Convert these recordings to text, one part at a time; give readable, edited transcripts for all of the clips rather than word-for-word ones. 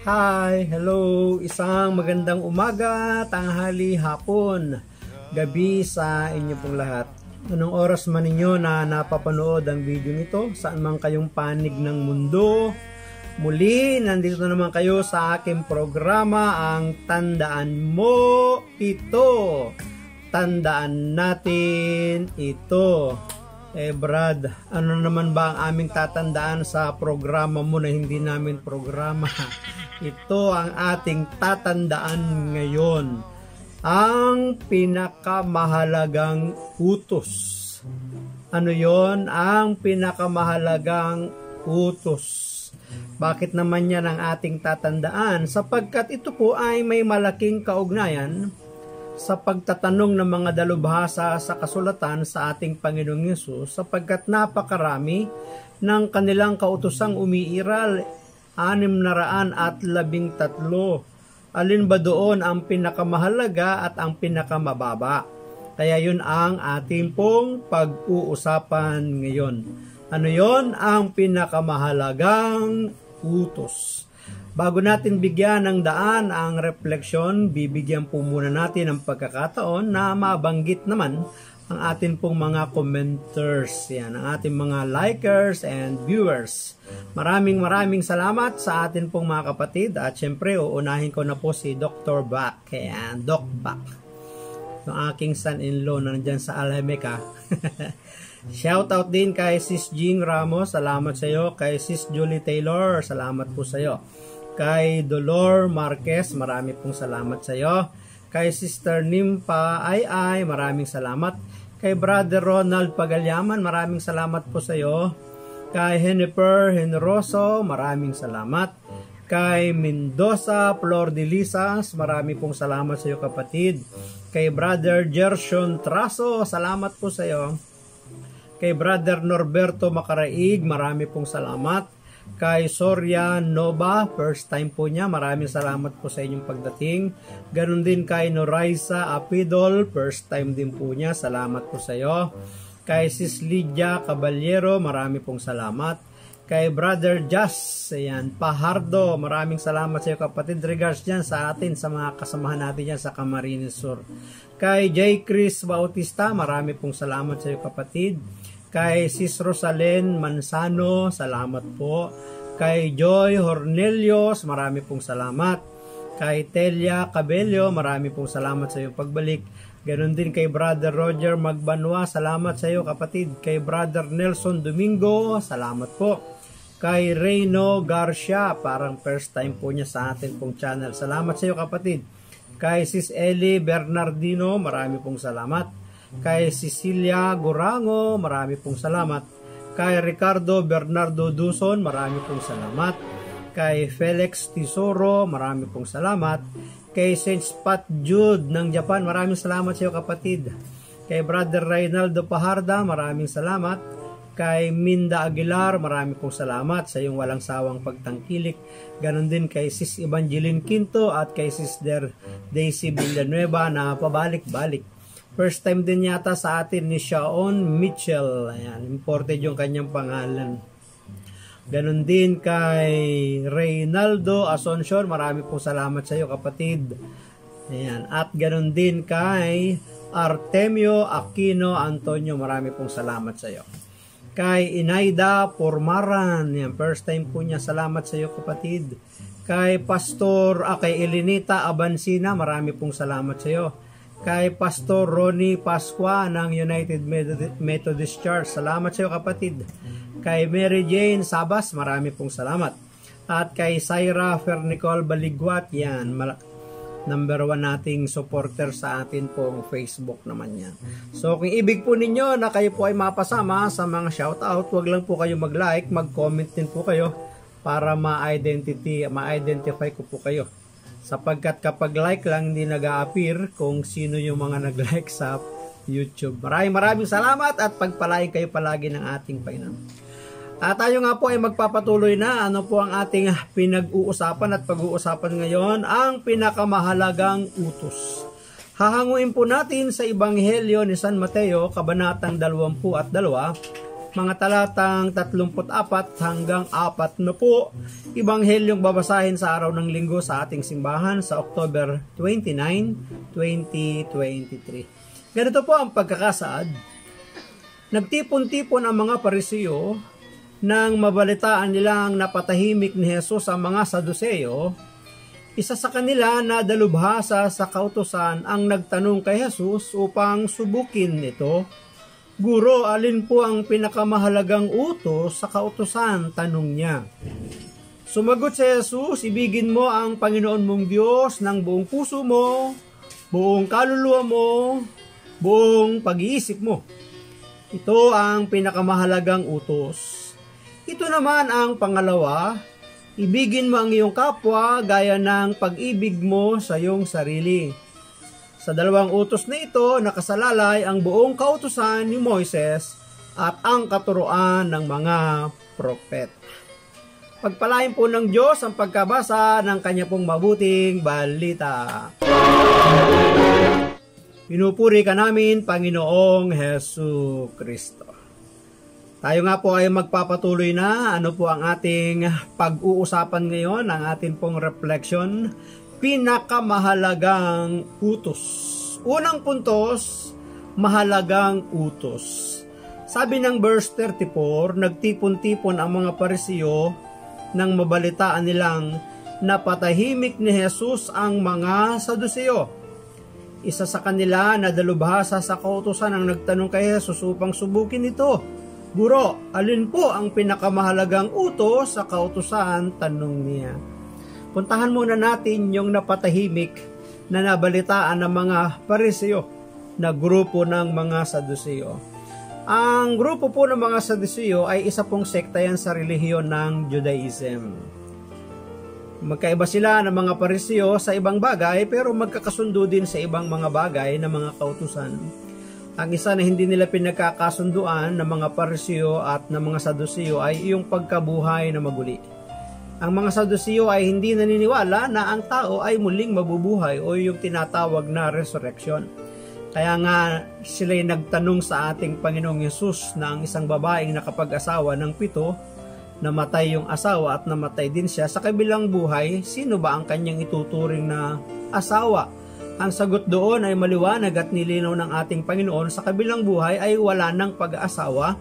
Hi, hello, isang magandang umaga, tanghali, hapon, gabi sa inyo pong lahat. Anong oras man ninyo na napapanood ang video nito, saan man kayong panig ng mundo, muli, nandito naman kayo sa aking programa, ang Tandaan Mo Ito. Tandaan natin ito. Brad, ano naman ba ang aming tatandaan sa programa mo na hindi namin programa? Ito ang ating tatandaan ngayon. Ang pinakamahalagang utos. Ano yon? Ang pinakamahalagang utos. Bakit naman yan ang ating tatandaan? Sapagkat ito po ay may malaking kaugnayan sa pagtatanong ng mga dalubhasa sa kasulatan sa ating Panginoong Hesus, sapagkat napakarami ng kanilang kautosang umiiral, 613. Alin ba doon ang pinakamahalaga at ang pinakamababa? Kaya yun ang ating pong pag-uusapan ngayon. Ano yon? Ang pinakamahalagang utos. Bago natin bigyan ng daan ang refleksyon, bibigyan po muna natin ng pagkakataon na mabanggit naman ang atin pong mga commenters, yan, ang ating mga likers and viewers. Maraming salamat sa atin pong mga kapatid at syempre uunahin ko na po si Dr. Bak, yan, Doc Bak, yung aking son-in-law na nandyan sa Alhamica. Shout out din kay Sis Jing Ramos, salamat sa iyo. Kay Sis Julie Taylor, salamat po sa iyo. Kay Dolor Marquez, marami pong salamat sa iyo. Kay Sister Nimpa Ay, maraming salamat. Kay Brother Ronald Pagalyaman, maraming salamat po sa iyo. Kay Jennifer Henroso, maraming salamat. Kay Mendoza Flor de Lisas, marami pong salamat sa iyo kapatid. Kay Brother Gershon Traso, salamat po sa iyo. Kay Brother Norberto Macaraig, marami pong salamat. Kay Soria Nova, first time po niya, maraming salamat po sa inyong pagdating. Ganon din kay Noraisa Apidol, first time din po niya, salamat po sa iyo. Kay Sis Lydia Caballero, marami pong salamat. Kay Brother Jas, ayan, Pahardo, maraming salamat sa iyo kapatid. Regards dyan sa atin, sa mga kasamahan natin dyan sa Camarines Sur. Kay J. Chris Bautista, marami pong salamat sa iyo kapatid. Kay Sis Rosalen Mansano, salamat po. Kay Joy Hornelios, marami pong salamat. Kay Telia Cabello, marami pong salamat sa iyong pagbalik. Ganon din kay Brother Roger Magbanwa, salamat sa iyo kapatid. Kay Brother Nelson Domingo, salamat po. Kay Reyno Garcia, parang first time po niya sa atin pong channel, salamat sa iyo kapatid. Kay Sis Ellie Bernardino, marami pong salamat. Kay Cecilia Gorango, marami pong salamat. Kay Ricardo Bernardo Duson, marami pong salamat. Kay Felix Tisoro, marami pong salamat. Kay Saint Pat Jude ng Japan, maraming salamat sa iyo kapatid. Kay Brother Reynaldo Paharda, maraming salamat. Kay Minda Aguilar, marami pong salamat sa iyong walang sawang pagtangkilik. Ganon din kay Sis Evangeline Quinto at kay Sister Daisy Villanueva na pabalik-balik. First time din yata sa atin ni Shaon Mitchell. Ayan, imported yung kanyang pangalan. Ganon din kay Reynaldo Asuncion. Marami pong salamat sa iyo kapatid. Ayan, at ganon din kay Artemio Aquino Antonio. Marami pong salamat sa iyo. Kay Inaida Pormaran. Ayan, first time po niya. Salamat sa iyo kapatid. Kay kay Elinita Abansina. Marami pong salamat sa iyo. Kay Pastor Ronnie Pasqua ng United Methodist Church, salamat sa iyo kapatid. Kay Mary Jane Sabas, marami pong salamat. At kay Syra Fernicol Baligwat, yan, number 1 nating supporter sa atin pong Facebook naman yan. So kung ibig po ninyo na kayo po ay mapasama sa mga shoutout, wag lang po kayo mag-like, mag-comment din po kayo para ma-identify ko po kayo. Sapagkat kapag like lang, hindi nag-a-appear kung sino yung mga nag-like sa YouTube. Maraming salamat at pagpalain kayo palagi ng ating Panginoon. At tayo nga po ay magpapatuloy na. Ano po ang ating pinag-uusapan at pag-uusapan ngayon? Ang pinakamahalagang utos. Hahanguin po natin sa Ebanghelyo ni San Mateo, Kabanatang 22, mga talatang 34 hanggang 40. Ibanghelyong babasahin sa araw ng linggo sa ating simbahan sa October 29, 2023. Ganito po ang pagkakasaad. Nagtipon-tipon ang mga Parisiyo nang mabalitaan nilang napatahimik ni Jesus ang mga Saduseyo. Isa sa kanila na dalubhasa sa kautusan ang nagtanong kay Jesus upang subukin ito. Guro, alin po ang pinakamahalagang utos sa kautusan? Tanong niya. Sumagot si Jesus, ibigin mo ang Panginoon mong Diyos ng buong puso mo, buong kaluluwa mo, buong pag-iisip mo. Ito ang pinakamahalagang utos. Ito naman ang pangalawa, ibigin mo ang iyong kapwa gaya ng pag-ibig mo sa iyong sarili. Sa dalawang utos na ito, nakasalalay ang buong kautusan ni Moises at ang katuruan ng mga propet. Pagpalain po ng Diyos ang pagkabasa ng kanya pong mabuting balita. Pinupuri ka namin, Panginoong Hesu Kristo. Tayo nga po ay magpapatuloy na. Ano po ang ating pag-uusapan ngayon, ang ating pong reflection? Pinakamahalagang utos. Unang puntos, mahalagang utos. Sabi ng verse 34, nagtipon-tipon ang mga Parisiyo nang mabalitaan nilang napatahimik ni Jesus ang mga Saduseyo. Isa sa kanila na dalubhasa sa kautusan ang nagtanong kay Jesus upang subukin ito. Guro, alin po ang pinakamahalagang utos sa kautusan? Tanong niya. Puntahan muna natin yung napatahimik na nabalitaan ng mga Parisiyo na grupo ng mga Saduseyo. Ang grupo po ng mga Saduseyo ay isa pong sekta yan sa relihiyon ng Judaism. Magkaiba sila ng mga Parisiyo sa ibang bagay pero magkakasundo din sa ibang mga bagay na mga kautusan. Ang isa na hindi nila pinagkakasunduan ng mga Parisiyo at ng mga Saduseyo ay iyong pagkabuhay na maguli. Ang mga Saduseyo ay hindi naniniwala na ang tao ay muling mabubuhay o yung tinatawag na resurrection. Kaya nga sila'y nagtanong sa ating Panginoong Yesus na ang isang babaeng nakapag-asawa ng 7, namatay yung asawa at namatay din siya sa kabilang buhay, sino ba ang kanyang ituturing na asawa? Ang sagot doon ay maliwanag at nilinaw ng ating Panginoon, sa kabilang buhay ay wala ng pag-aasawa,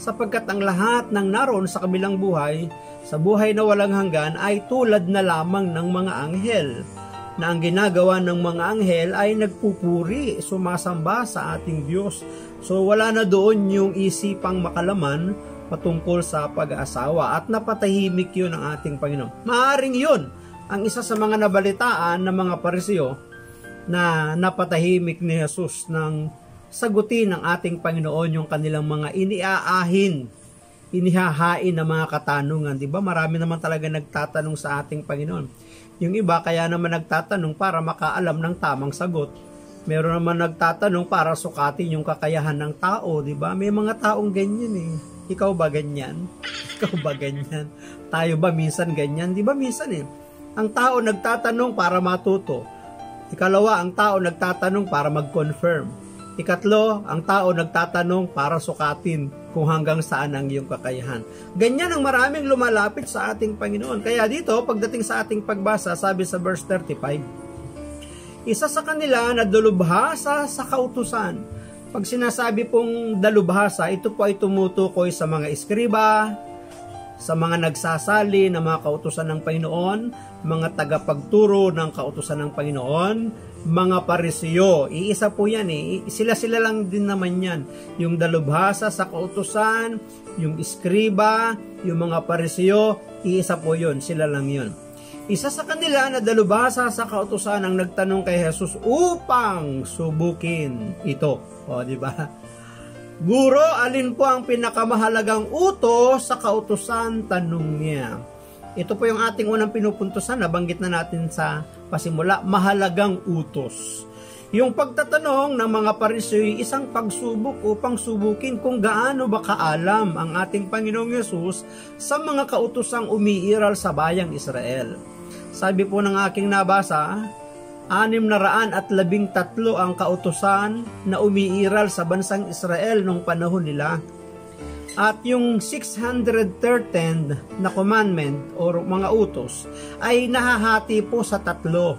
sapagkat ang lahat ng naroon sa kabilang buhay, sa buhay na walang hanggan ay tulad na lamang ng mga anghel, na ang ginagawa ng mga anghel ay nagpupuri, sumasamba sa ating Diyos. So wala na doon yung isipang makalaman patungkol sa pag-aasawa at napatahimik yun ang ating Panginoon. Maaring yun ang isa sa mga nabalitaan ng mga Parisiyo na napatahimik ni Jesus nang sagutin ng ating Panginoon yung kanilang mga inihahain na mga katanungan. Diba? Marami naman talaga nagtatanong sa ating Panginoon. Yung iba kaya naman nagtatanong para makaalam ng tamang sagot. Meron naman nagtatanong para sukatin yung kakayahan ng tao. Diba? May mga taong ganyan eh. Ikaw ba ganyan? Ikaw ba ganyan? Tayo ba minsan ganyan? Diba minsan eh. Ang tao nagtatanong para matuto. Ikalawa, ang tao nagtatanong para mag-confirm. Ikatlo, ang tao nagtatanong para sukatin kung hanggang saan ang iyong kakayahan. Ganyan ang maraming lumalapit sa ating Panginoon. Kaya dito, pagdating sa ating pagbasa, sabi sa verse 35, isa sa kanila na dalubhasa sa kautusan. Pag sinasabi pong dalubhasa, ito po ay tumutukoy sa mga eskriba, sa mga nagsasali ng mga kautusan ng Panginoon, mga tagapagturo ng kautusan ng Panginoon, mga Parisiyo. Iisa po yan eh. Sila-sila lang din naman yan. Yung dalubhasa sa kautusan, yung eskriba, yung mga Parisiyo, iisa po yun. Sila lang yun. Isa sa kanila na dalubhasa sa kautusan ang nagtanong kay Jesus upang subukin ito. O, di ba? Guro, alin po ang pinakamahalagang utos sa kautusan? Tanong niya. Ito po yung ating unang pinupuntusan, nabanggit na natin sa pasimula, mahalagang utos. Yung pagtatanong ng mga Parisiyo ay isang pagsubok upang subukin kung gaano ba kaalam ang ating Panginoong Yesus sa mga kautosang umiiral sa bayang Israel. Sabi po ng aking nabasa, 613 ang kautusan na umiiral sa bansang Israel nung panahon nila. At yung 613 na commandment o mga utos ay nahahati po sa tatlo.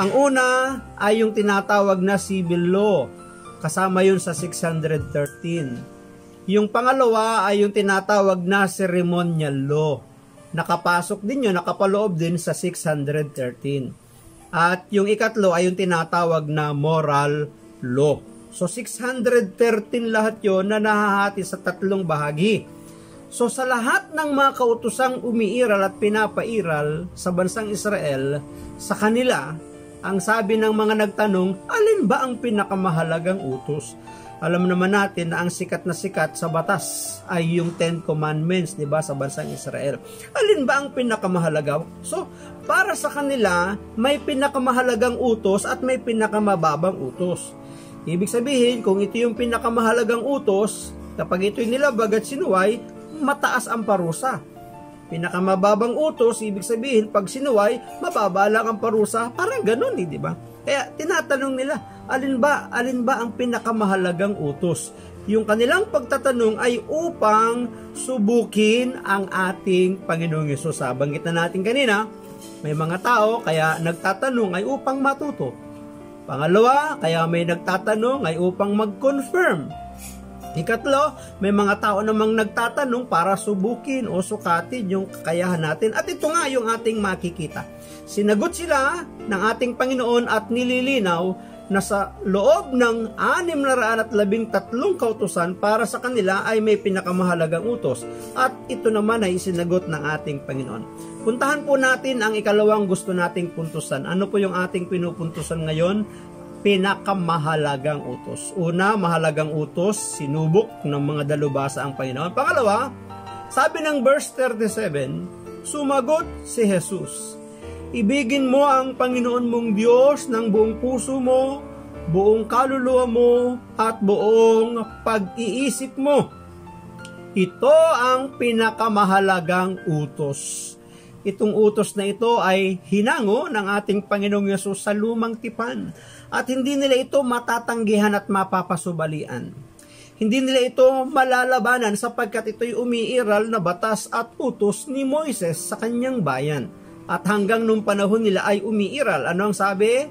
Ang una ay yung tinatawag na civil law. Kasama yun sa 613. Yung pangalawa ay yung tinatawag na ceremonial law. Nakapasok din yun, nakapaloob din sa 613. At yung ikatlo ay yung tinatawag na moral law. So 613 lahat yon na nahahati sa tatlong bahagi. So sa lahat ng mga kautosang umiiral at pinapairal sa bansang Israel, sa kanila, ang sabi ng mga nagtanong, alin ba ang pinakamahalagang utos? Alam naman natin na ang sikat na sikat sa batas ay yung 10 Commandments, di ba, sa bansang Israel. Alin ba ang pinakamahalaga? So, para sa kanila, may pinakamahalagang utos at may pinakamababang utos. Ibig sabihin, kung ito yung pinakamahalagang utos, kapag ito'y nilabag at sinuway, mataas ang parusa. Pinakamababang utos, ibig sabihin, pag sinuway, mababa lang ang parusa. Parang ganun, di ba? Kaya tinatanong nila, alin ba ang pinakamahalagang utos? Yung kanilang pagtatanong ay upang subukin ang ating Panginoong Hesus. Banggit na natin kanina, may mga tao kaya nagtatanong ay upang matuto. Pangalawa, kaya may nagtatanong ay upang mag-confirm. Ikatlo, may mga tao namang nagtatanong para subukin o sukatin yung kakayahan natin. At ito nga yung ating makikita. Sinagot sila ng ating Panginoon at nililinaw na sa loob ng 613 kautusan para sa kanila ay may pinakamahalagang utos. At ito naman ay sinagot ng ating Panginoon. Puntahan po natin ang ikalawang gusto nating puntusan. Ano po yung ating pinupuntusan ngayon? Pinakamahalagang utos. Una, mahalagang utos, sinubok ng mga dalubhasa ang Panginoon. Pangalawa, sabi ng verse 37, sumagot si Jesus, ibigin mo ang Panginoon mong Diyos ng buong puso mo, buong kaluluwa mo, at buong pag-iisip mo. Ito ang pinakamahalagang utos. Itong utos na ito ay hinango ng ating Panginoong Yesus sa lumang tipan at hindi nila ito matatanggihan at mapapasubalian. Hindi nila ito malalabanan sapagkat ito'y umiiral na batas at utos ni Moises sa kanyang bayan. At hanggang nung panahon nila ay umiiral. Ano ang sabi?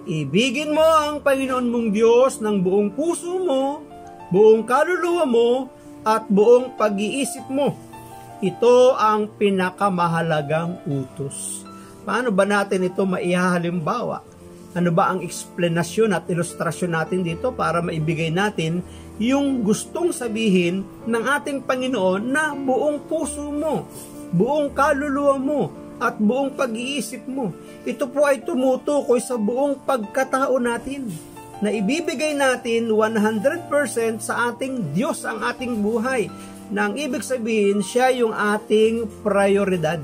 Ibigin mo ang Panginoon mong Diyos ng buong puso mo, buong kaluluwa mo, at buong pag-iisip mo. Ito ang pinakamahalagang utos. Paano ba natin ito maihahalimbawa? Ano ba ang eksplanasyon at ilustrasyon natin dito para maibigay natin yung gustong sabihin ng ating Panginoon na buong puso mo, buong kaluluwa mo, at buong pag-iisip mo. Ito po ay tumutukoy sa buong pagkatao natin na ibibigay natin 100% sa ating Diyos ang ating buhay. Na ang ibig sabihin, siya yung ating prioridad.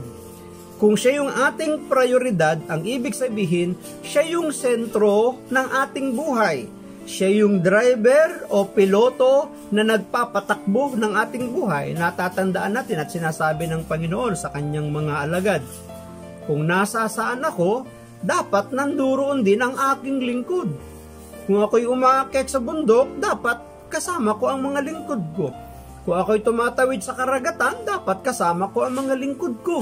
Kung siya yung ating prioridad, ang ibig sabihin, siya yung sentro ng ating buhay. Siya yung driver o piloto na nagpapatakbo ng ating buhay. Natatandaan natin at sinasabi ng Panginoon sa kanyang mga alagad, kung nasa saan ako, dapat nanduroon din ang aking lingkod. Kung ako'y umaakit sa bundok, dapat kasama ko ang mga lingkod ko. Kung ako'y tumatawid sa karagatan, dapat kasama ko ang mga lingkod ko.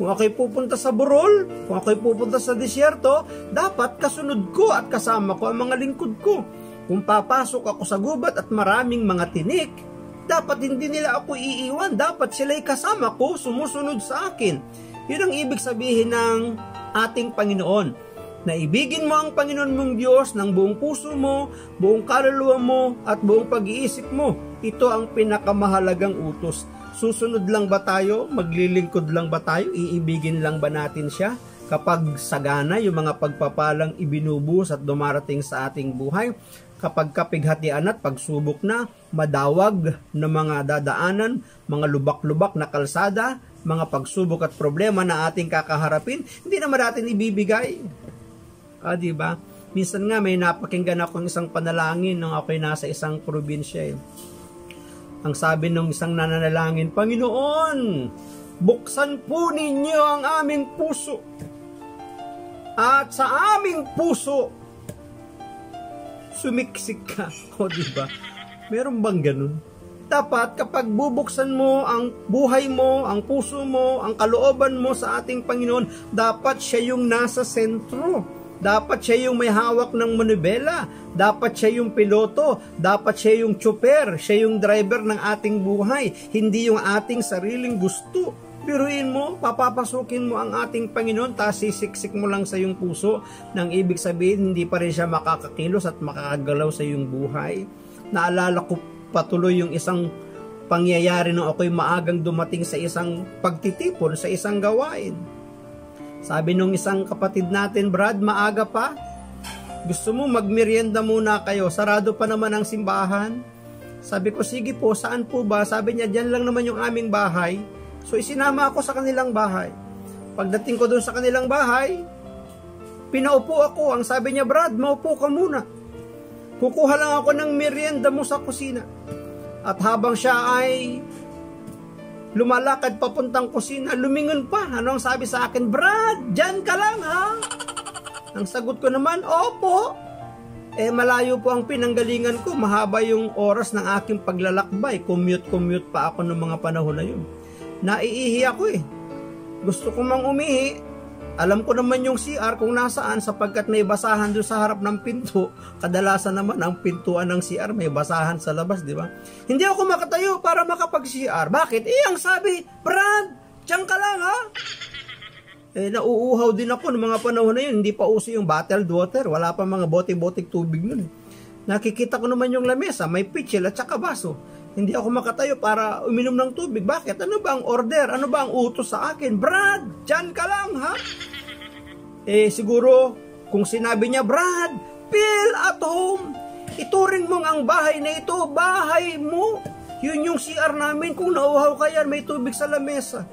Kung ako'y pupunta sa burol, kung ako'y pupunta sa disyerto, dapat kasunod ko at kasama ko ang mga lingkod ko. Kung papasok ako sa gubat at maraming mga tinik, dapat hindi nila ako iiwan. Dapat sila'y kasama ko, sumusunod sa akin. Yun ang ibig sabihin ng ating Panginoon. Na ibigin mo ang Panginoon mong Diyos ng buong puso mo, buong kaluluwa mo, at buong pag-iisip mo. Ito ang pinakamahalagang utos. Susunod lang ba tayo? Maglilingkod lang ba tayo? Iibigin lang ba natin siya? Kapag sagana yung mga pagpapalang ibinubuhos at dumarating sa ating buhay, kapag kapighatian at pagsubok na, madawag na mga dadaanan, mga lubak-lubak na kalsada, mga pagsubok at problema na ating kakaharapin, hindi naman natin ibibigay. Diba? Minsan nga may napakinggan akong isang panalangin nung ako'y nasa isang probinsya. Ang sabi ng isang nananalangin, Panginoon, buksan po ninyo ang aming puso. At sa aming puso, sumiksik ka. Diba? Meron bang ganun? Dapat kapag bubuksan mo ang buhay mo, ang puso mo, ang kalooban mo sa ating Panginoon, dapat siya yung nasa sentro. Dapat siya yung may hawak ng manibela. Dapat siya yung piloto. Dapat siya yung tsuper. Siya yung driver ng ating buhay. Hindi yung ating sariling gusto. Biruin mo, papapasukin mo ang ating Panginoon, tapos sisiksik mo lang sa iyong puso. Nang ibig sabihin, hindi pa rin siya makakakilos at makakagalaw sa iyong buhay. Naalala ko patuloy yung isang pangyayari nung ako'y maagang dumating sa isang pagtitipon, sa isang gawain. Sabi nung isang kapatid natin, Brad, maaga pa? Gusto mo magmerienda muna kayo? Sarado pa naman ang simbahan. Sabi ko, sige po, saan po ba? Sabi niya, dyan lang naman yung aming bahay. So isinama ako sa kanilang bahay. Pagdating ko doon sa kanilang bahay, pinaupo ako. Ang sabi niya, Brad, maupo ka muna. Kukuha lang ako ng merienda mo sa kusina. At habang siya ay lumalakad papuntang kusina, lumingon pa. Ano ang sabi sa akin? Brad, dyan ka lang ha? Ang sagot ko naman, opo. Malayo po ang pinanggalingan ko. Mahaba yung oras ng aking paglalakbay. Commute pa ako ng mga panahon na yun. Naiihi ako Gusto ko mang umihi. Alam ko naman yung CR kung nasaan sapagkat may basahan doon sa harap ng pinto. Kadalasan naman ang pintuan ng CR may basahan sa labas, di ba? Hindi ako makatayo para makapag-CR. Bakit? Ang sabi, Brad, tiyan ka lang ha? Nauuhaw din ako ng mga panahon na yun. Hindi pa uso yung bottled water. Wala pa mga bote-botek tubig nun. Nakikita ko naman yung lamesa, may pitchel at saka baso. Hindi ako makatayo para uminom ng tubig. Bakit? Ano ba ang order? Ano ba ang utos sa akin? Brad, tiyan ka lang ha? Siguro, kung sinabi niya, Brad, feel at home. Ituring mong ang bahay na ito, bahay mo. Yun yung CR namin. Kung nauhaw ka yan, may tubig sa lamesa.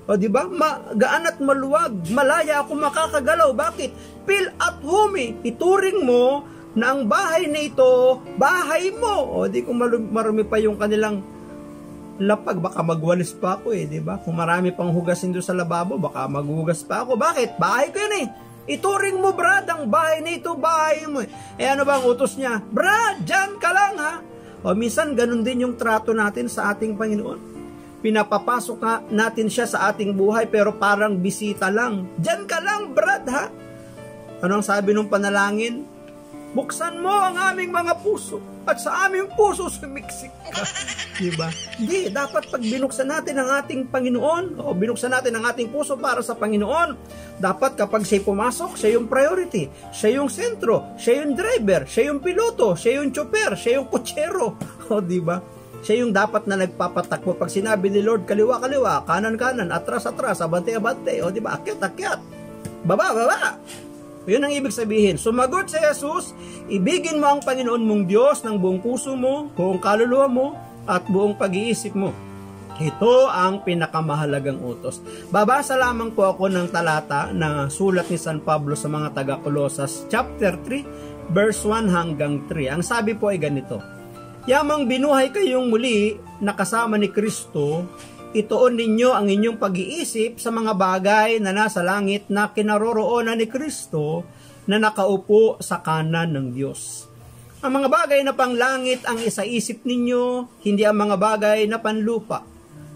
O diba? Gaan at maluwag. Malaya ako makakagalaw. Bakit? Feel at home Ituring mo na ang bahay na ito, bahay mo. O di kung marumi pa yung kanilang lapag, baka magwalis pa ako di ba? Kung marami pang hugasin doon sa lababo, baka maghugas pa ako. Bakit? Bahay ko yun Ituring mo, Brad, ang bahay na ito, bahay mo ano ba ang utos niya? Brad, dyan ka lang ha? O minsan, ganun din yung trato natin sa ating Panginoon. Pinapapasok natin siya sa ating buhay, pero parang bisita lang. Dyan ka lang, Brad ha? Ano ang sabi ng panalangin? Buksan mo ang aming mga puso at sa aming puso sumiksik ka. Diba? Hindi, dapat pag binuksan natin ang ating Panginoon o binuksan natin ang ating puso para sa Panginoon, dapat kapag siya pumasok, siya yung priority, siya yung sentro, siya yung driver, siya yung piloto, siya yung chopper, siya yung kutsero. O diba? Siya yung dapat na nagpapatakbo. Pag sinabi ni Lord, kaliwa-kaliwa, kanan-kanan, atras-atras, abante-abante, o diba? Akyat-akyat, baba-baba. Yun ang ibig sabihin. Sumagot si Jesus, ibigin mo ang Panginoon mong Diyos ng buong puso mo, buong kaluluwa mo, at buong pag-iisip mo. Ito ang pinakamahalagang utos. Babasa lamang po ako ng talata na sulat ni San Pablo sa mga taga-Colosas, chapter 3, verse 1 hanggang 3. Ang sabi po ay ganito, Yamang binuhay kayong muli na kasama ni Kristo, ituon ninyo ang inyong pag-iisip sa mga bagay na nasa langit na kinaroroonan ni Kristo na nakaupo sa kanan ng Diyos. Ang mga bagay na panglangit ang isaisip ninyo, hindi ang mga bagay na panlupa,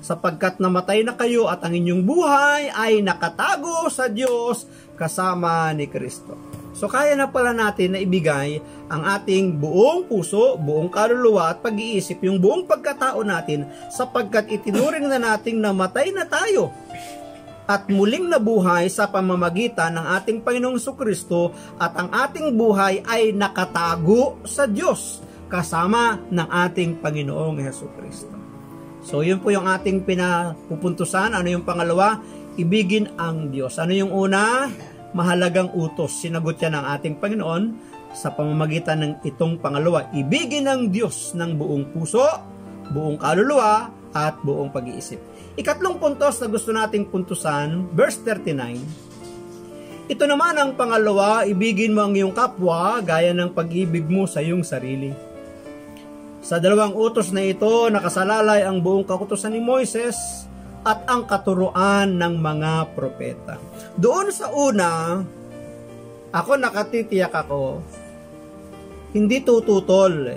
sapagkat namatay na kayo at ang inyong buhay ay nakatago sa Diyos kasama ni Kristo. So kaya na pala natin na ibigay ang ating buong puso, buong kaluluwa at pag-iisip, yung buong pagkatao natin sapagkat itinuring na nating namatay na tayo at muling nabuhay sa pamamagitan ng ating Panginoong Jesucristo at ang ating buhay ay nakatago sa Diyos kasama ng ating Panginoong Jesucristo. So yun po yung ating pinapupuntusan. Ano yung pangalawa? Ibigin ang Diyos. Ano yung una? Mahalagang utos. Sinagot yan ng ating Panginoon sa pamamagitan ng itong pangalawa. Ibigin ang Diyos ng buong puso, buong kaluluwa, at buong pag-iisip. Ikatlong puntos na gusto nating puntusan, verse 39. Ito naman ang pangalawa, ibigin mo ang iyong kapwa gaya ng pag-ibig mo sa iyong sarili. Sa dalawang utos na ito, nakasalalay ang buong kautusan ni Moises at ang katuruan ng mga propeta. Doon sa una, ako nakatitiyak ako, hindi tututol.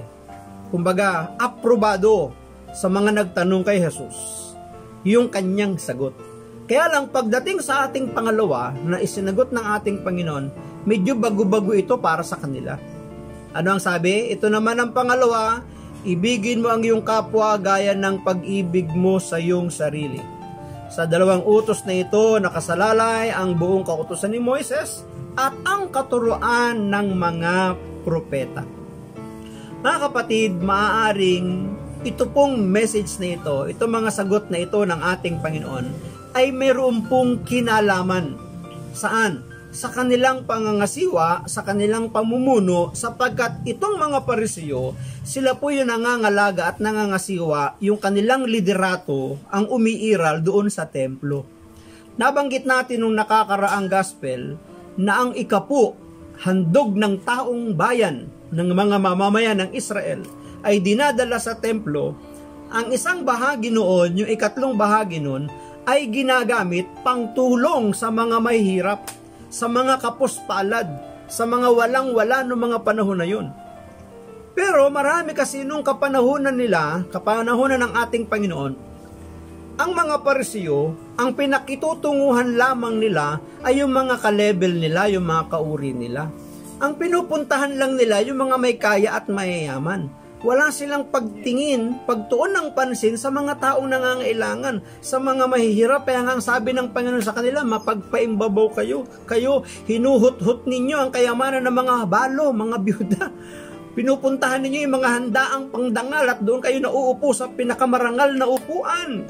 Kumbaga, aprobado sa mga nagtanong kay Jesus yung kanyang sagot. Kaya lang pagdating sa ating pangalawa na isinagot ng ating Panginoon, medyo bago-bago ito para sa kanila. Ano ang sabi? Ito naman ang pangalawa, ibigin mo ang iyong kapwa gaya ng pag-ibig mo sa iyong sarili. Sa dalawang utos na ito, nakasalalay ang buong kautusan ni Moises at ang katuruan ng mga propeta. Mga kapatid, maaaring ito pong message na ito, itong mga sagot na ito ng ating Panginoon, ay mayroon pong kinalaman. Saan? Sa kanilang pangangasiwa, sa kanilang pamumuno, sapagkat itong mga Parisiyo, sila po yung nangangalaga at nangangasiwa, yung kanilang liderato, ang umiiral doon sa templo. Nabanggit natin nung nakakaraang gospel, na ang ikapu, handog ng taong bayan, ng mga mamamayan ng Israel, ay dinadala sa templo. Ang isang bahagi noon, yung ikatlong bahagi noon, ay ginagamit pangtulong sa mga mahihirap, sa mga kapuspalad, sa mga walang-wala noong mga panahon na yun. Pero marami kasi nung kapanahunan nila, kapanahunan ng ating Panginoon, ang mga Parisiyo, ang pinakitutunguhan lamang nila ay yung mga ka-level nila, yung mga kauri nila. Ang pinupuntahan lang nila yung mga may kaya at mayayaman. Wala silang pagtingin, pagtuon ng pansin sa mga taong nangangailangan, sa mga mahihirap. Kaya nga ang sabi ng Panginoon sa kanila, mapagpaimbabaw kayo. Kayo, hinuhut-hut ninyo ang kayamanan ng mga balo, mga byuda. Pinupuntahan ninyo yung mga handaang pangdangal at doon kayo nauupo sa pinakamarangal na upuan.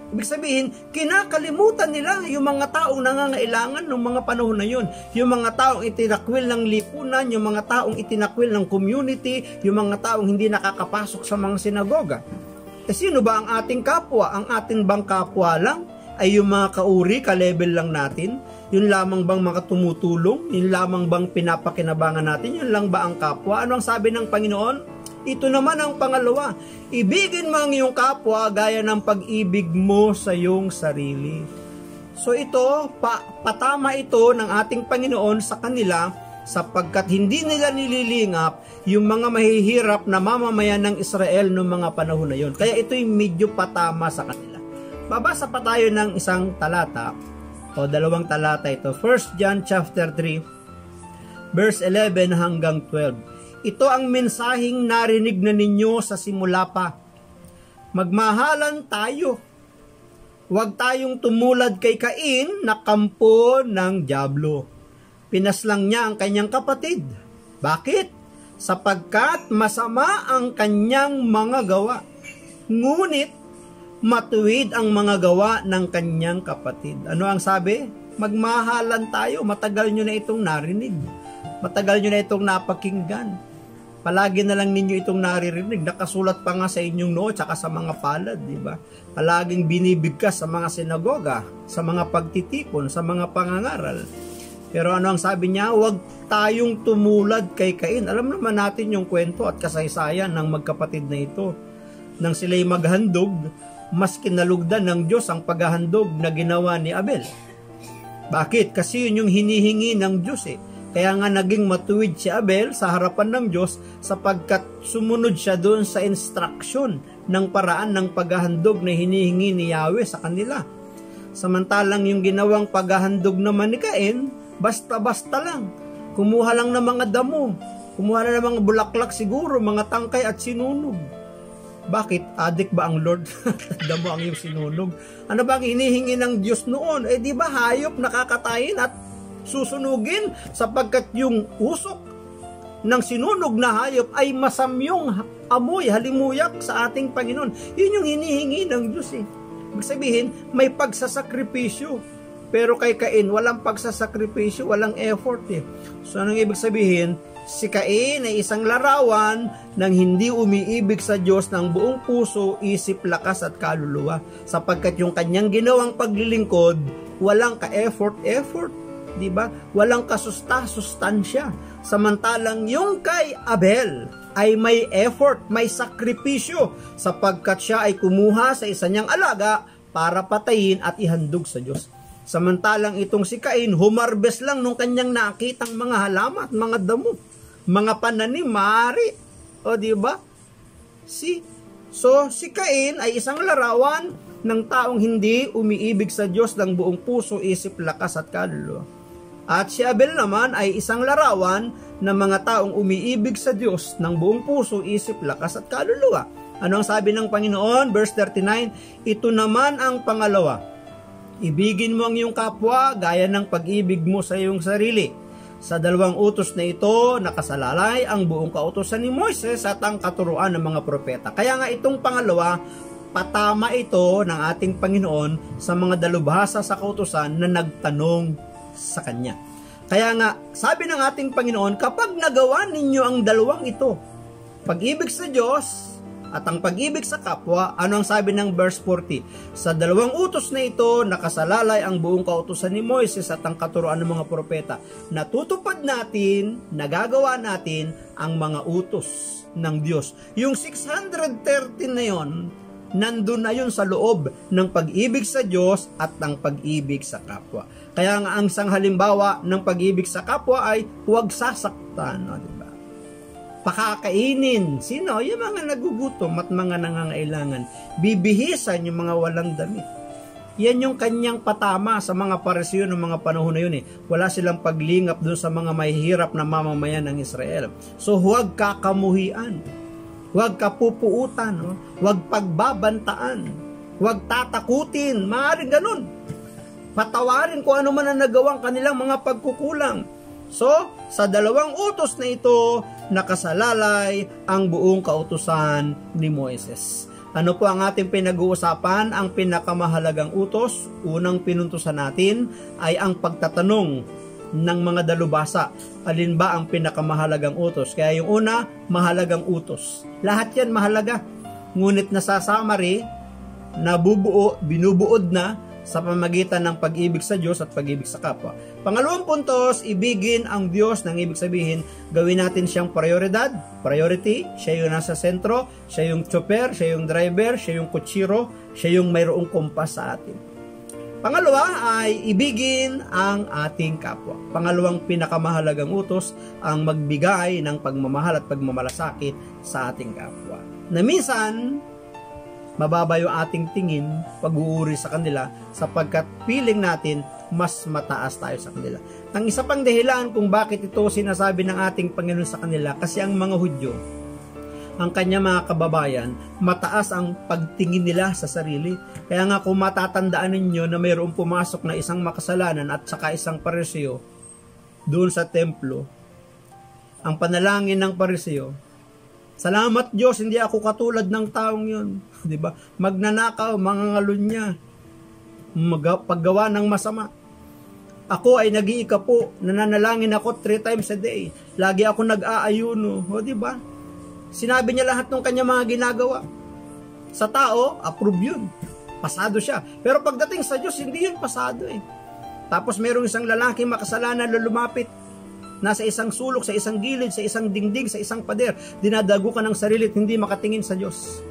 Ibig sabihin, kinakalimutan nila yung mga taong nangangailangan ng mga panahon na yun. Yung mga taong itinakwil ng lipunan, yung mga taong itinakwil ng community, yung mga taong hindi nakakapasok sa mga sinagoga. Sino ba ang ating kapwa? Ang ating bang kapwa lang ay yung mga kauri, ka-level lang natin? Yun lamang bang mga tumutulong? Yun lamang bang pinapakinabangan natin? Yun lang ba ang kapwa? Ano ang sabi ng Panginoon? Ito naman ang pangalawa, ibigin mo ang iyong kapwa gaya ng pag-ibig mo sa iyong sarili. So ito, patama ito ng ating Panginoon sa kanila sapagkat hindi nila nililingap yung mga mahihirap na mamamayan ng Israel noong mga panahon na yun. Kaya ito'y medyo patama sa kanila. Babasa pa tayo ng isang talata o dalawang talata ito. 1 John chapter 3 verse 11 hanggang 12. Ito ang mensaheng narinig na ninyo sa simula pa. Magmahalan tayo. Huwag tayong tumulad kay Cain na kampo ng dyablo. Pinaslang niya ang kanyang kapatid. Bakit? Sapagkat masama ang kanyang mga gawa. Ngunit matuwid ang mga gawa ng kanyang kapatid. Ano ang sabi? Magmahalan tayo. Matagal nyo na itong narinig. Matagal nyo na itong napakinggan. Palagi na lang ninyo itong naririnig. Nakasulat pa nga sa inyong noo tsaka sa mga palad, di ba? Palaging binibigkas sa mga sinagoga, sa mga pagtitipon, sa mga pangangaral. Pero ano ang sabi niya? Huwag tayong tumulad kay Cain. Alam naman natin yung kwento at kasaysayan ng magkapatid na ito. Nang sila'y maghandog, mas kinalugdan ng Diyos ang paghahandog na ginawa ni Abel. Bakit? Kasi yun yung hinihingi ng Diyos eh. Kaya nga naging matuwid si Abel sa harapan ng Diyos sapagkat sumunod siya doon sa instruction ng paraan ng paghahandog na hinihingi ni Yahweh sa kanila. Samantalang yung ginawang paghahandog naman ni Cain, basta-basta lang. Kumuha lang ng mga damo, kumuha lang ng mga bulaklak siguro, mga tangkay at sinunog. Bakit? Adik ba ang Lord? Damo ang iyong sinunog. Ano ba ang hinihingi ng Diyos noon? Eh di ba hayop nakakatayin at susunugin sapagkat yung usok ng sinunog na hayop ay masamyong amoy, halimuyak sa ating Panginoon. Yun yung hinihingi ng Diyos eh. Ibig sabihin, may pagsasakripisyo. Pero kay Cain, walang pagsasakripisyo, walang effort eh. So anong ibig sabihin? Si Cain ay isang larawan ng hindi umiibig sa Diyos ng buong puso, isip, lakas at kaluluwa. Sapagkat yung kanyang ginawang paglilingkod, walang ka-effort, di ba? Walang kasustansya. Samantalang yung kay Abel ay may effort, may sakripisyo sapagkat siya ay kumuha sa isa niyang alaga para patayin at ihandog sa Diyos. Samantalang itong si Cain, humarbes lang nung kanyang nakitang mga halaman at mga damo, mga pananim, maaari. O di ba? So, si Cain ay isang larawan ng taong hindi umiibig sa Diyos ng buong puso, isip, lakas at kaluluwa. At si Abel naman ay isang larawan ng mga taong umiibig sa Diyos ng buong puso, isip, lakas at kaluluwa. Ano ang sabi ng Panginoon? Verse 39, ito naman ang pangalawa. Ibigin mo ang iyong kapwa gaya ng pag-ibig mo sa iyong sarili. Sa dalawang utos na ito, nakasalalay ang buong kautusan ni Moises at ang katuruan ng mga propeta. Kaya nga itong pangalawa, patama ito ng ating Panginoon sa mga dalubhasa sa kautusan na nagtanong sa Kanya. Kaya nga, sabi ng ating Panginoon, kapag nagawa ninyo ang dalawang ito, pag-ibig sa Diyos at ang pag-ibig sa kapwa, ano ang sabi ng verse 40? Sa dalawang utos na ito, nakasalalay ang buong kautusan ni Moises at ang katuruan ng mga propeta. Natutupad natin, nagagawa natin ang mga utos ng Diyos. Yung 613 na yon, nandun na yun sa loob ng pag-ibig sa Diyos at ng pag-ibig sa kapwa. Kaya nga ang isang halimbawa ng pag-ibig sa kapwa ay huwag sasaktan, diba? Pakakainin. Sino? Yung mga nagugutom at mga nangangailangan. Bibihisan yung mga walang damit. Yan yung kanyang patama sa mga Pariseo ng mga panahon na yun eh. Wala silang paglingap doon sa mga mahihirap na mamamayan ng Israel. So huwag kakamuhian. Huwag kapupuutan. Huwag pagbabantaan. Huwag tatakutin. Maaaring ganun. Patawarin kung ano man ang nagawang kanilang mga pagkukulang. So, sa dalawang utos na ito, nakasalalay ang buong kautusan ni Moises. Ano po ang ating pinag-uusapan? Ang pinakamahalagang utos, unang pinuntusan natin, ay ang pagtatanong ng mga dalubhasa. Alin ba ang pinakamahalagang utos? Kaya yung una, mahalagang utos. Lahat yan mahalaga. Ngunit nasa summary, binubuod na sa pamamagitan ng pag-ibig sa Diyos at pag-ibig sa kapwa. Pangalawang puntos, ibigin ang Diyos, ng ibig sabihin, gawin natin siyang priority, siya yung nasa sentro, siya yung chopper, siya yung driver, siya yung kutsiro, siya yung mayroong kumpas sa atin. Pangalawa ay ibigin ang ating kapwa. Pangalawang pinakamahalagang utos, ang magbigay ng pagmamahal at pagmamalasakit sa ating kapwa. Na minsan, mababa yung ating tingin, pag-uuri sa kanila, sapagkat feeling natin, mas mataas tayo sa kanila. Ang isa pang dahilan kung bakit ito sinasabi ng ating Panginoon sa kanila, kasi ang mga Hudyo, ang kanya mga kababayan, mataas ang pagtingin nila sa sarili. Kaya nga kung matatandaan ninyo na mayroong pumasok na isang makasalanan at saka isang Pariseo doon sa templo, ang panalangin ng Pariseo, salamat Diyos, hindi ako katulad ng taong yun. Diba? Magnanakaw, mangangalunya, paggawa ng masama. Ako ay nag-iikapo, nananalangin ako 3 times a day. Lagi ako nag-aayuno. O diba? Sinabi niya lahat ng kanya mga ginagawa. Sa tao, approve yun. Pasado siya. Pero pagdating sa Diyos, hindi yun pasado eh. Tapos merong isang lalaki makasalanan na lumapit. Nasa isang sulok, sa isang gilid, sa isang dingding, sa isang pader, dinadago ka ng sarili at hindi makatingin sa Diyos.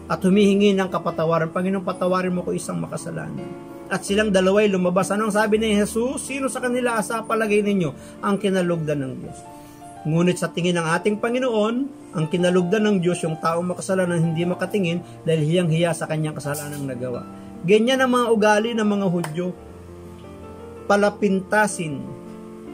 At humihingi ng kapatawaran. Panginoon, patawarin mo ko isang makasalanan. At silang dalaway lumabas. Anong sabi ni Jesus? Sino sa kanila sa palagay ninyo ang kinalugdan ng Diyos? Ngunit sa tingin ng ating Panginoon, ang kinalugdan ng Diyos yung taong makasalanan hindi makatingin dahil hiyang-hiya sa kanyang kasalanang nagawa. Ganyan ang mga ugali ng mga Hudyo. Palapintasin,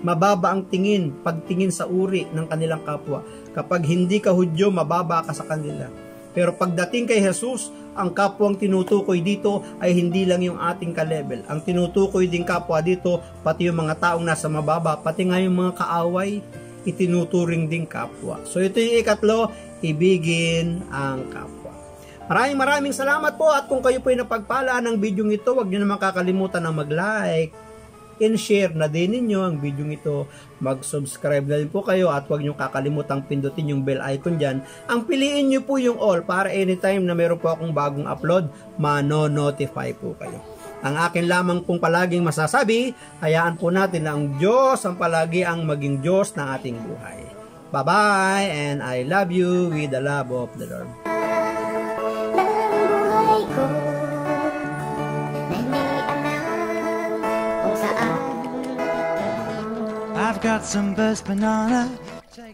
mababa ang tingin, pagtingin sa uri ng kanilang kapwa. Kapag hindi ka Hudyo, mababa ka sa kanila. Pero pagdating kay Jesus, ang kapwang tinutukoy dito ay hindi lang yung ating ka-level. Ang tinutukoy din kapwa dito, pati yung mga taong nasa mababa, pati nga yung mga kaaway, itinuturing din kapwa. So ito yung ikatlo, ibigin ang kapwa. Maraming salamat po, at kung kayo po ay napagpala ng video ito, huwag nyo naman kakalimutan na mag-like and share na din ninyo ang video ito. Mag-subscribe na din po kayo, at huwag nyo kakalimutang pindutin yung bell icon dyan. Ang piliin nyo po yung all para anytime na meron po akong bagong upload, mano-notify po kayo. Ang akin lamang pong palaging masasabi, hayaan po natin na ang Diyos ang palagi ang maging Diyos ng ating buhay. Bye-bye, and I love you with the love of the Lord. I've got some best banana.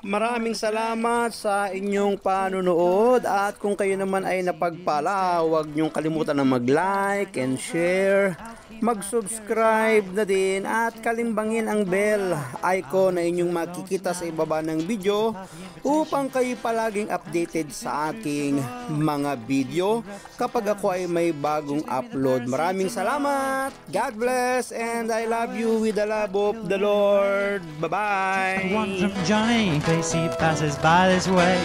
Maraming salamat sa inyong panunood at kung kayo naman ay napagpala, huwag niyong kalimutan na mag-like and share, mag-subscribe na din at kalimbangin ang bell icon na inyong makikita sa ibaba ng video upang kayo palaging updated sa aking mga video kapag ako ay may bagong upload. Maraming salamat, God bless, and I love you with the love of the Lord. Bye-bye. One from Johnny, in case he passes by this way.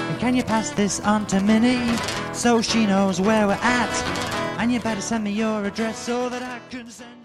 And can you pass this on to Minnie, so she knows where we're at? And you better send me your address so that I can send